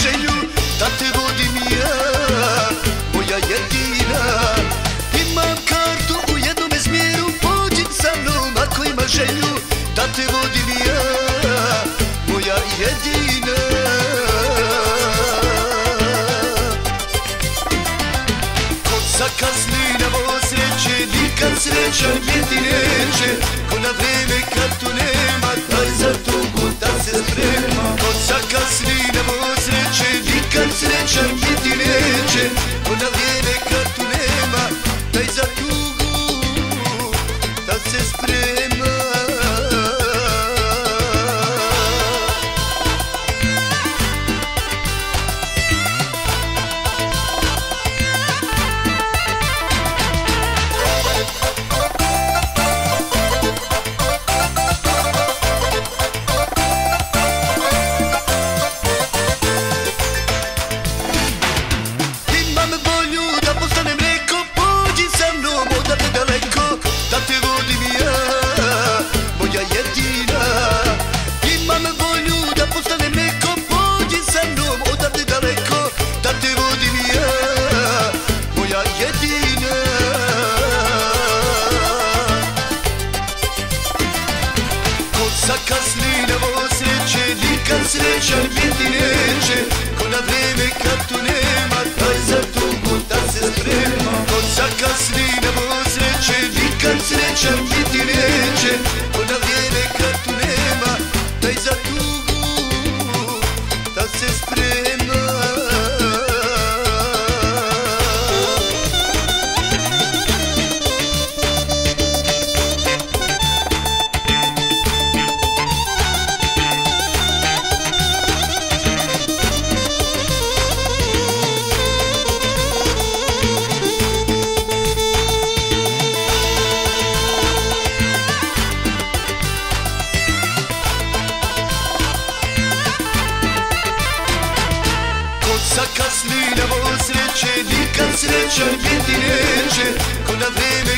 Želju da te vodim ja, moja jedina. Imam kartu u jednome smjeru, pođi sa mnom ako ima želju da te vodim ja, moja jedina. Ko zakasni na moje sreće, nikad srećan biti neće. Ko na vreme kartu nema, taj za tugu da se sprema. Ko zakasni na moje sreće, nikad srećan biti neće. Ko na vrijeme kartu nema, taj za tugu da se sprema. Zakasni na moje sreće, nikad srećan biti neće. Ko na vrijeme kartu nema, taj za tugu da se sprema. Ko zakasni na moje sreće, nikad srećan biti neće. Ko na vrijeme kartu nema, taj za tugu da se sprema. Zakasni na moje sreće, nikad srećan biti neće. Ko na vrijeme